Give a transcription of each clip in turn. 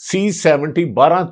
C-70 12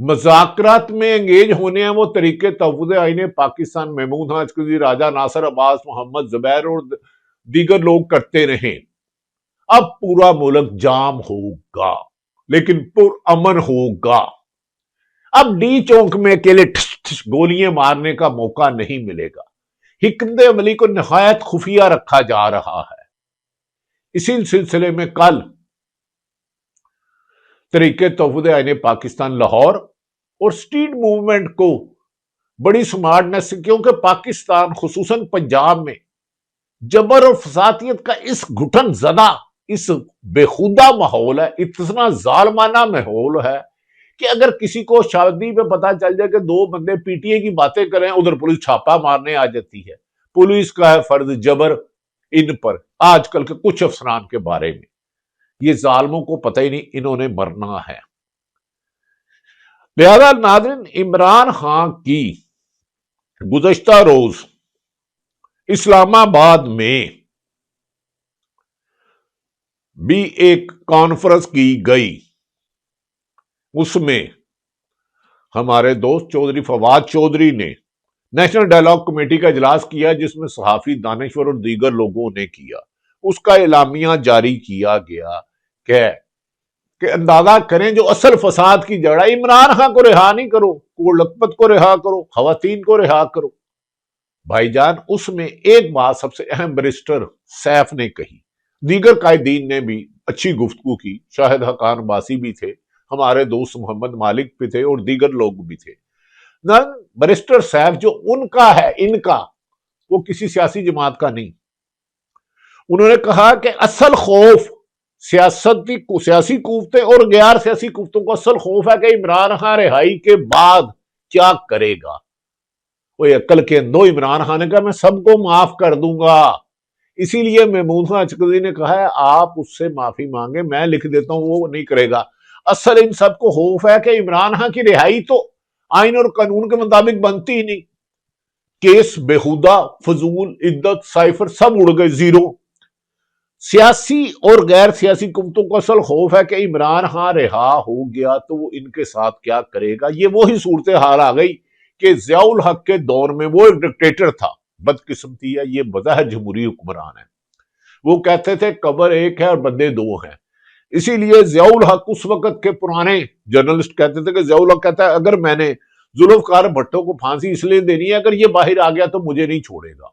مذاکرات میں engage ہونے ہیں وہ طریقے تحفظ آئین پاکستان محمود اچکزئی، راجہ ناصر عباس، محمد زبیر اور دیگر لوگ کرتے رہے۔ اب پورا ملک جام ہوگا لیکن پر امن ہوگا۔ اب ڈی چونک میں اکیلے ٹھس ٹھس گولیاں مارنے کا موقع نہیں ملے گا۔ حکمت عملی کو نہایت خفیہ رکھا جا رہا ہے۔ اسی سلسلے میں کل طریقے تحفظ آئین پاکستان لاہور اور اسٹریٹ موومنٹ کو بڑی سمارٹنس سے، کیونکہ پاکستان خصوصاً پنجاب میں جبر اور فسادیت کا اس گھٹن زدہ، اس بےخودہ ماحول ہے، اتنا ظالمانہ ماحول ہے کہ اگر کسی کو شادی پہ پتا چل جائے کہ دو بندے پی ٹی اے کی باتیں کریں، ادھر پولیس چھاپا مارنے آ جاتی ہے۔ پولیس کا ہے فرض جبر ان پر، آج کل کے کچھ افسران کے بارے میں۔ یہ ظالموں کو پتہ ہی نہیں انہوں نے مرنا ہے۔ لہذا ناظرین، عمران خان کی گزشتہ روز اسلام آباد میں بھی ایک کانفرنس کی گئی، اس میں ہمارے دوست چودھری فواد چودھری نے نیشنل ڈائیلاگ کمیٹی کا اجلاس کیا، جس میں صحافی دانشور اور دیگر لوگوں نے کیا۔ اس کا اعلامیہ جاری کیا گیا کہ اندازہ کریں جو اصل فساد کی جڑ ہے، عمران خان کو رہا نہیں کرو، کوڑ لکھپت کو رہا کرو، خواتین کو رہا کرو۔ بھائی جان، اس میں ایک بات سب سے اہم بیرسٹر سیف نے کہی، دیگر قائدین نے بھی اچھی گفتگو کی، شاہد حقان عباسی بھی تھے، ہمارے دوست محمد مالک بھی تھے اور دیگر لوگ بھی تھے۔ بیرسٹر سیف جو ان کا ہے، ان کا، وہ کسی سیاسی جماعت کا نہیں۔ انہوں نے کہا کہ اصل خوف سیاسی قوتیں اور غیر سیاسی قوتوں کو اصل خوف ہے کہ عمران خان رہائی کے بعد کیا کرے گا۔ وہ عقل کے اندو عمران خان نے کہا میں سب کو معاف کر دوں گا، اسی لیے محمود اچکزئی نے کہا ہے آپ اس سے معافی مانگے، میں لکھ دیتا ہوں، وہ نہیں کرے گا۔ اصل ان سب کو خوف ہے کہ عمران خان کی رہائی تو آئین اور قانون کے مطابق بنتی ہی نہیں۔ کیس بےہودہ، فضول، عدت، سائفر سب اڑ گئے، زیرو۔ سیاسی اور غیر سیاسی قوتوں کو اصل خوف ہے کہ عمران خان رہا ہو گیا تو وہ ان کے ساتھ کیا کرے گا۔ یہ وہی صورتحال آ گئی کہ ضیاء الحق کے دور میں وہ ایک ڈکٹیٹر تھا، بدقسمتی ہے، یہ بظاہر جمہوری حکمران ہے۔ وہ کہتے تھے قبر ایک ہے اور بندے دو ہیں، اسی لیے ضیاء الحق اس وقت کے پرانے جرنلسٹ کہتے تھے کہ ضیاء الحق کہتا ہے اگر میں نے ذوالفقار بھٹو کو پھانسی اس لیے دینی ہے اگر یہ باہر آ گیا تو مجھے نہیں چھوڑے گا،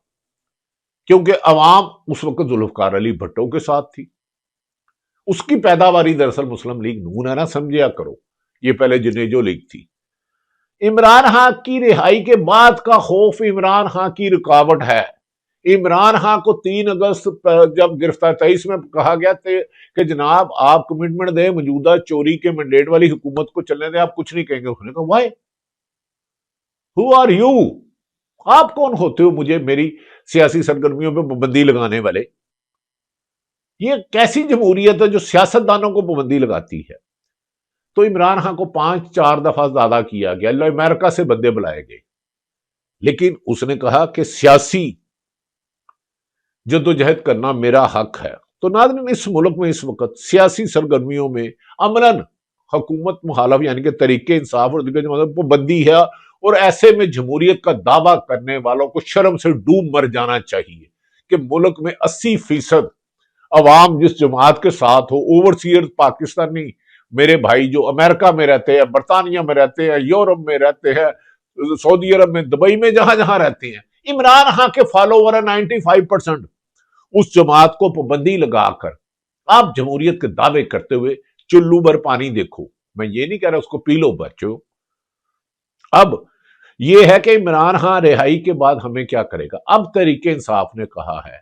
کیونکہ عوام اس وقت ذوالفقار علی بھٹو کے ساتھ تھی۔ اس کی پیداواری دراصل مسلم لیگ نون ہے، نہ سمجھیا کرو، یہ پہلے جنیجو لیگ تھی۔ عمران خان کی رہائی کے بعد کا خوف عمران خان کی رکاوٹ ہے۔ عمران خان کو 3 اگست جب گرفتار 23 میں کہا گیا کہ جناب آپ کمٹمنٹ دیں موجودہ چوری کے مینڈیٹ والی حکومت کو چلنے دیں، آپ کچھ نہیں کہیں گے۔ اس نے کہا وائی، ہو آر یو، آپ کون ہوتے ہو مجھے میری سیاسی سرگرمیوں پہ پابندی لگانے والے؟ یہ کیسی جمہوریت ہے جو سیاستدانوں کو پابندی لگاتی ہے؟ تو عمران خان کو 5-4 دفعہ زیادہ کیا گیا، امریکہ سے بندے بلائے گئے، لیکن اس نے کہا کہ سیاسی جدوجہد کرنا میرا حق ہے۔ تو ناظرین، اس ملک میں اس وقت سیاسی سرگرمیوں میں عملاً حکومت مخالف یعنی کہ تحریک انصاف اور دیگر جماعتوں پر پابندی ہے، اور ایسے میں جمہوریت کا دعویٰ کرنے والوں کو شرم سے ڈوب مر جانا چاہیے کہ ملک میں 80% عوام جس جماعت کے ساتھ ہو، اوورسیئر پاکستانی میرے بھائی جو امریکہ میں رہتے ہیں، برطانیہ میں رہتے ہیں، یورپ میں رہتے ہیں، سعودی عرب میں، دبئی میں، جہاں جہاں رہتے ہیں، عمران خان کے فالوور ہیں 95%۔ اس جماعت کو پابندی لگا کر آپ جمہوریت کے دعوے کرتے ہوئے چلو بھر پانی دیکھو، میں یہ نہیں کہہ رہا اس کو پی لو بچو۔ اب یہ ہے کہ عمران خان رہائی کے بعد ہمیں کیا کرے گا؟ اب تحریک انصاف نے کہا ہے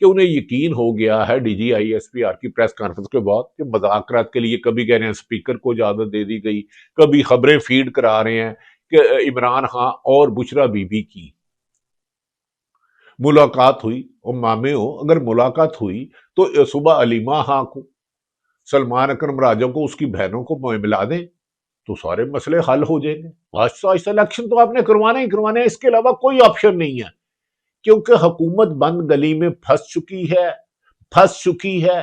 کہ انہیں یقین ہو گیا ہے D G I S P R کی پریس کانفرنس کے بعد کہ مذاکرات کے لیے کبھی کہہ رہے ہیں اسپیکر کو اجازت دے دی گئی، کبھی خبریں فیڈ کرا رہے ہیں کہ عمران خان اور بشرا بی بی کی ملاقات ہوئی۔ اور مامے ہو، اگر ملاقات ہوئی تو صبح علیمہ خان کو، سلمان اکرم راجہ کو، اس کی بہنوں کو ملا دیں تو سارے مسئلے حل ہو جائیں گے۔ آہستہ آہستہ الیکشن تو آپ نے کروانا ہی کروانا ہے، اس کے علاوہ کوئی آپشن نہیں ہے، کیونکہ حکومت بند گلی میں پھنس چکی ہے۔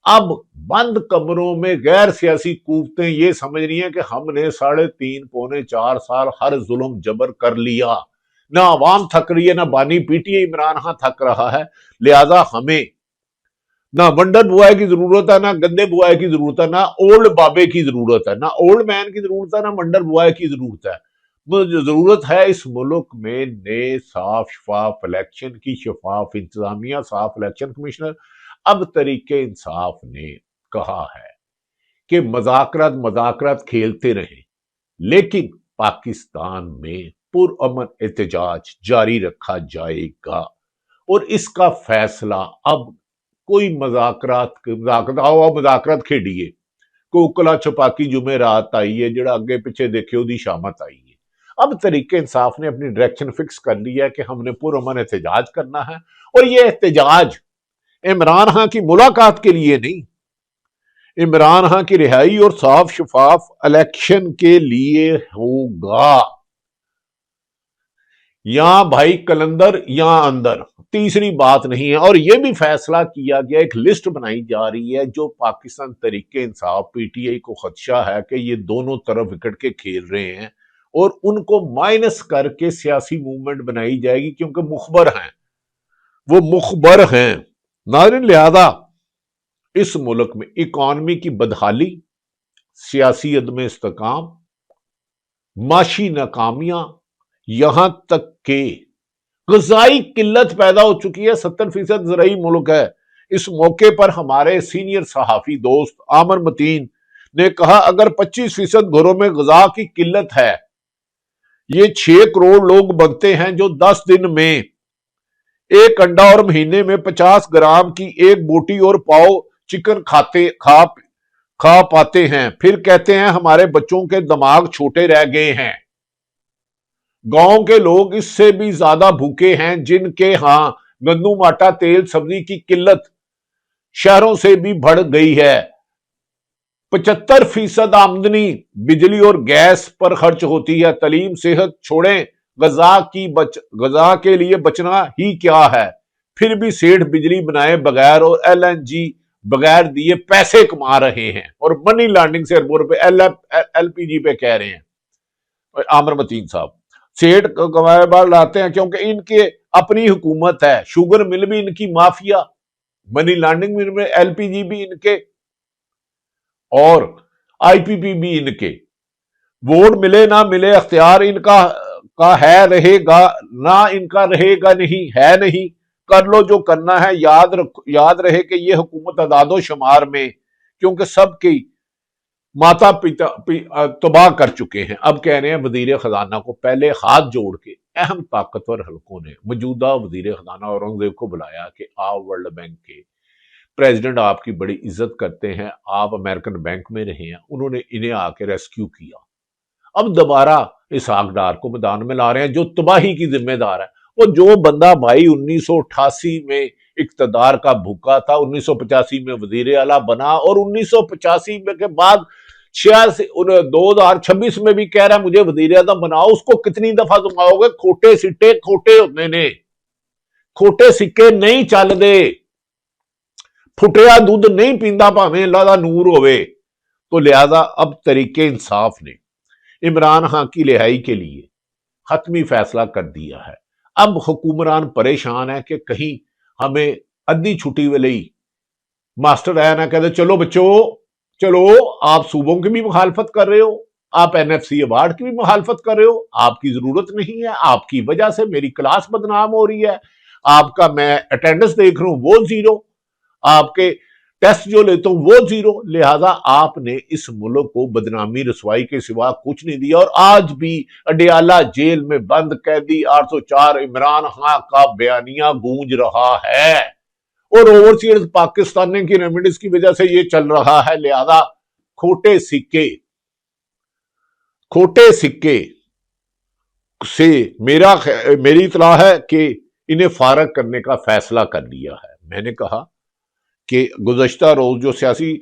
اب بند کمروں میں غیر سیاسی قوتیں یہ سمجھ رہی ہیں کہ ہم نے 3.5 پونے 4 سال ہر ظلم جبر کر لیا، نہ عوام تھک رہی ہے، نہ بانی P T I Imran Khan تھک رہا ہے، لہذا ہمیں نہ ونڈر بوائے کی ضرورت ہے، نہ گندے بوائے کی ضرورت ہے، نہ اولڈ بابے کی ضرورت ہے، نہ اولڈ مین کی ضرورت ہے، نہ ونڈر بوائے کی ضرورت ہے۔ ضرورت ہے اس ملک میں نئے صاف شفاف الیکشن کی، شفاف انتظامیہ، صاف الیکشن کمشنر۔ اب تحریک انصاف نے کہا ہے کہ مذاکرات کھیلتے رہیں، لیکن پاکستان میں پرامن احتجاج جاری رکھا جائے گا، اور اس کا فیصلہ اب کوئی مذاکرات کھیڑیے، کوئی اکلا چھپاکی جمعرات آئی ہے جڑا اگے پیچھے دیکھے دی شامت آئی ہے۔ اب تحریک انصاف نے اپنی ڈائریکشن فکس کر لی ہے کہ ہم نے پرامن احتجاج کرنا ہے، اور یہ احتجاج عمران خان کی ملاقات کے لیے نہیں، عمران خان کی رہائی اور صاف شفاف الیکشن کے لیے ہوگا۔ یا بھائی کلندر یا اندر، تیسری بات نہیں ہے۔ اور یہ بھی فیصلہ کیا گیا، ایک لسٹ بنائی جا رہی ہے جو Pakistan Tehreek Insaf P T I کو خدشہ ہے کہ یہ دونوں طرف وکٹ کے کھیل رہے ہیں، اور ان کو مائنس کر کے سیاسی موومنٹ بنائی جائے گی، کیونکہ مخبر ہیں، وہ مخبر ہیں۔ ناظرین، لہذا اس ملک میں اکانومی کی بدحالی، سیاسی عدم استحکام، معاشی ناکامیاں، یہاں تک کہ غذائی قلت پیدا ہو چکی ہے۔ 70% زرعی ملک ہے۔ اس موقع پر ہمارے سینئر صحافی دوست عامر متین نے کہا اگر 25% گھروں میں غذا کی قلت ہے، یہ 6 کروڑ لوگ بنتے ہیں جو 10 دن میں ایک انڈا اور مہینے میں 50 گرام کی ایک بوٹی اور پاؤ چکن کھا پاتے ہیں، پھر کہتے ہیں ہمارے بچوں کے دماغ چھوٹے رہ گئے ہیں۔ گاؤں کے لوگ اس سے بھی زیادہ بھوکے ہیں، جن کے ہاں گندم، آٹا، تیل، سبزی کی قلت شہروں سے بھی بڑھ گئی ہے۔ 75% آمدنی بجلی اور گیس پر خرچ ہوتی ہے۔ تعلیم، صحت چھوڑیں، غذا کے لیے بچنا ہی کیا ہے، پھر بھی سیٹھ بجلی بنائے بغیر اور ایل این جی بغیر دیے پیسے کما رہے ہیں، اور منی لانڈرنگ سے اربوں روپے ایل پی جی پہ کہہ رہے ہیں عامر متین صاحب۔ سیٹھ کمائے بار لاتے ہیں کیونکہ ان کے اپنی حکومت ہے، شوگر مل بھی ان کی مافیا، منی لانڈرنگ میں ایل پی جی بھی ان کے، اور آئی پی پی بھی ان کے۔ ووٹ ملے نہ ملے، اختیار ان کا ہے رہے گا، نہ ان کا رہے گا نہیں ہے نہیں، کر لو جو کرنا ہے۔ یاد رہے کہ یہ حکومت اعداد و شمار میں، کیونکہ سب کی ماتا پتا تباہ کر چکے ہیں۔ اب کہہ رہے ہیں وزیر خزانہ کو، پہلے ہاتھ جوڑ کے اہم طاقتور حلقوں نے موجودہ وزیر خزانہ اورنگزیب کو بلایا کہ آپ ورلڈ بینک کے پریزیڈنٹ آپ کی بڑی عزت کرتے ہیں، آپ امریکن بینک میں رہے ہیں، انہوں نے انہیں آ کے ریسکیو کیا۔ اب دوبارہ اسحاق ڈار کو میدان میں لا رہے ہیں جو تباہی کی ذمہ دار ہے۔ وہ جو بندہ بھائی 1988 میں اقتدار کا بھوکا تھا، 1985 میں وزیر اعلیٰ بنا، اور 1985 کے بعد 2026 میں بھی کہہ رہا ہے مجھے وزیر اعظم بناؤ، اس کو کتنی دفعہ دماؤ گے؟ کھوٹے سٹے کھوٹے ہوتے نے، کھوٹے سکے نہیں چل دے، پھٹیا دودھ نہیں پیندا بھاویں اللہ دا نور ہوئے۔ تو لہذا اب تحریک انصاف نے عمران خان کی رہائی کے لیے حتمی فیصلہ کر دیا ہے۔ اب حکمران پریشان ہے کہ کہیں ہمیں ادھی چھٹی والی ماسٹر آیا نہ کہتے چلو بچوں چلو، آپ صوبوں کی بھی مخالفت کر رہے ہو، آپ این ایف سی ایوارڈ کی بھی مخالفت کر رہے ہو، آپ کی ضرورت نہیں ہے، آپ کی وجہ سے میری کلاس بدنام ہو رہی ہے، آپ کا میں اٹینڈنس دیکھ رہا ہوں وہ زیرو، آپ کے ٹیسٹ جو لیتا ہوں وہ زیرو۔ لہذا آپ نے اس ملک کو بدنامی رسوائی کے سوا کچھ نہیں دیا، اور آج بھی اڈیالہ جیل میں بند قیدی 804 عمران خان کا بیانیہ گونج رہا ہے، اور اوورسیئرز پاکستانی کی ریمیڈیز کی وجہ سے یہ چل رہا ہے۔ لہذا کھوٹے سکے سے میری اطلاع ہے کہ انہیں فارغ کرنے کا فیصلہ کر لیا ہے۔ میں نے کہا کہ گزشتہ روز جو سیاسی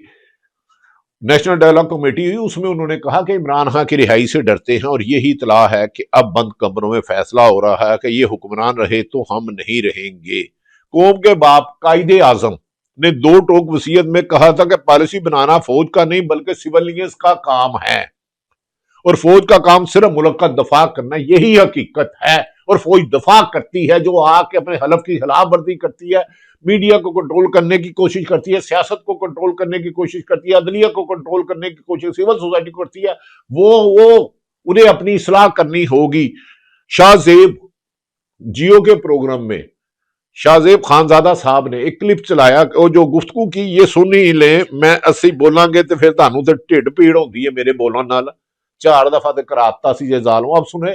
نیشنل ڈائیلاگ کمیٹی ہوئی، اس میں انہوں نے کہا کہ عمران خان کی رہائی سے ڈرتے ہیں، اور یہی اطلاع ہے کہ اب بند کمروں میں فیصلہ ہو رہا ہے کہ یہ حکمران رہے تو ہم نہیں رہیں گے۔ قوم کے باپ قائد اعظم نے دو ٹوک وصیت میں کہا تھا کہ پالیسی بنانا فوج کا نہیں بلکہ سویلینز کا کام ہے، اور فوج کا کام صرف ملک کا دفاع کرنا، یہی حقیقت ہے۔ اور فوج دفاع کرتی ہے، جو آ کے اپنے حلف کی خلاف ورزی کرتی ہے، میڈیا کو کنٹرول کرنے کی کوشش کرتی ہے، سیاست کو کنٹرول کرنے کی کوشش کرتی ہے، عدلیہ کو کنٹرول کرنے کی کوشش سول سوسائٹی کو کرتی ہے، وہ انہیں اپنی اصلاح کرنی ہوگی۔ شاہ زیب جیو کے پروگرام میں شاہ زیب خانزادہ صاحب نے ایک کلپ چلایا، وہ جو گفتگو کی یہ سن ہی لیں، میں اسی بولاں گے تو پھر تانوں تے ٹھڈ پیڑ ہوندی ہے میرے بولن نال، 4 دفعہ تے کراتا سی یہ ظالم۔ اب سنیں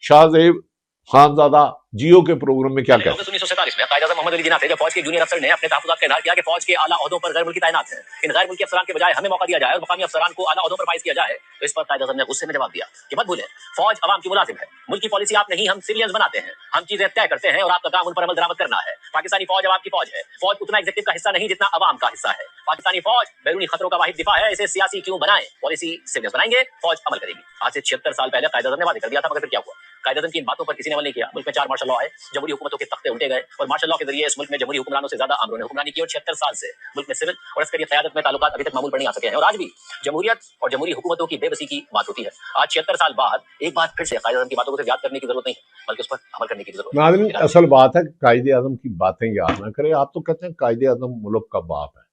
شاہ زیب خانزادہ جیو کے پروگرام میں کیا کہتے ہیں۔ 1947 میں قائد اعظم محمد علی جناح تھے، جب فوج کے جونیئر افسر نے اپنے تحفظات کا اظہار کیا کہ فوج کے اعلیٰ عہدوں پر غیر ملکی تعینات ہیں، ان غیر ملکی افسران کے بجائے ہمیں موقع دیا جائے اور مقامی افسران کو اعلیٰ عہدوں پر فائز کیا جائے، تو اس پر قائد اعظم نے غصے میں جواب دیا کہ مت بھولیں فوج عوام کی ملازم ہے، ملکی پالیسی آپ نہیں ہم سویلینز بناتے ہیں، ہم چیزیں طے کرتے ہیں اور آپ کا کام ان پر عمل درآمد کرنا ہے۔ پاکستانی فوج عوام کی فوج ہے، فوج اتنا ایگزیکٹو کا حصہ نہیں جتنا عوام کا حصہ ہے، پاکستانی فوج بیرونی خطروں کا واحد دفاع ہے، اسے سیاسی کیوں بنائیں، پالیسی سویلینز بنائیں گے، فوج عمل کرے گی۔ آج سے 76 سال پہلے قائد اعظم نے وعدے کر دیا تھا، مگر پھر کیا ہوا؟ قائد اعظم کی ان باتوں پر کسی نے عمل نہیں کیا، ملک میں 4 مارشل لا آئے، جمہوری حکومتوں کے تختے الٹے گئے اور مارشل لا کے ذریعے اس ملک میں جمہوری حکمرانوں سے زیادہ عامروں نے حکمرانی کی، اور 76 سال سے ملک میں سول اور عسکری قیادت میں تعلقات ابھی تک معمول پر نہیں آ سکے ہیں، اور آج بھی جمہوریت اور جمہوری حکومتوں کی بے بسی کی بات ہوتی ہے۔ آج 76 سال بعد ایک بار پھر سے قائد اعظم کی باتوں کو صرف یاد کرنے کی ضرورت نہیں بلکہ اس پر عمل کرنے کی ضرورت ہے۔ ناظرین اصل بات ہے کہ قائد اعظم کی باتیں یاد نہ کریں۔ آپ تو کہتے ہیں قائد اعظم ملک کا باپ ہے،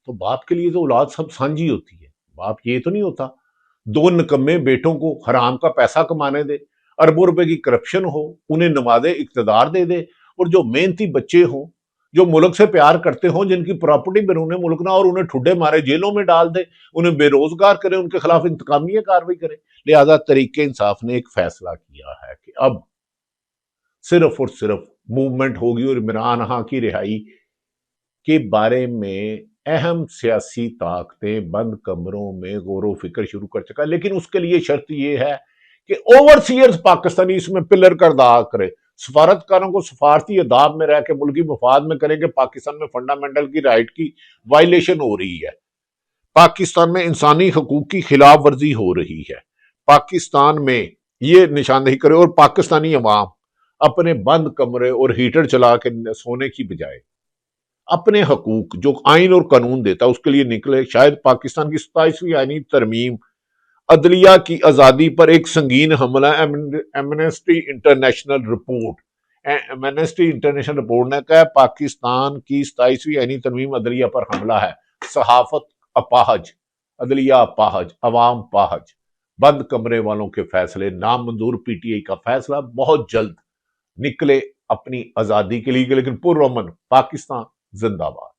تو باپ کے لیے تو اولاد سب سانجھی ہوتی ہے، باپ یہ تو نہیں ہوتا 2 نکمے بیٹوں کو حرام کا پیسہ کمانے دے، اربوں روپے کی کرپشن ہو، انہیں نماز اقتدار دے دے، اور جو محنتی بچے ہوں جو ملک سے پیار کرتے ہوں، جن کی پراپرٹی بیرون ملک نہ، اور انہیں ٹھڈے مارے جیلوں میں ڈال دے، انہیں بے روزگار کرے، ان کے خلاف انتقامیہ کارروائی کرے۔ لہذا تحریک انصاف نے ایک فیصلہ کیا ہے کہ اب صرف اور صرف موومنٹ ہوگی، اور عمران خان کی رہائی کے بارے میں اہم سیاسی طاقتیں بند کمروں میں غور و فکر شروع کر چکا، لیکن اس کے لیے شرط یہ ہے کہ اوورسیئرز پاکستانی اس میں پلر کردار کرے، سفارتکاروں کو سفارتی اداب میں رہ کے ملکی مفاد میں کریں کہ پاکستان میں فنڈامنٹل کی رائٹ کی وائلیشن ہو رہی ہے، پاکستان میں انسانی حقوق کی خلاف ورزی ہو رہی ہے، پاکستان میں یہ نشاندہی کرے، اور پاکستانی عوام اپنے بند کمرے اور ہیٹر چلا کے سونے کی بجائے اپنے حقوق جو آئین اور قانون دیتا اس کے لیے نکلے۔ شاید پاکستان کی 27ویں آئینی ترمیم عدلیہ کی آزادی پر ایک سنگین حملہ ہے۔ ایمنسٹی انٹرنیشنل رپورٹ نے کہا پاکستان کی 27ویں آئینی ترمیم عدلیہ پر حملہ ہے، صحافت اپاہج، عدلیہ اپاہج، عوام پاہج، بند کمرے والوں کے فیصلے نامنظور۔ پی ٹی آئی کا فیصلہ بہت جلد نکلے اپنی آزادی کے لیے، لیکن پرامن پاکستان زندہ باد۔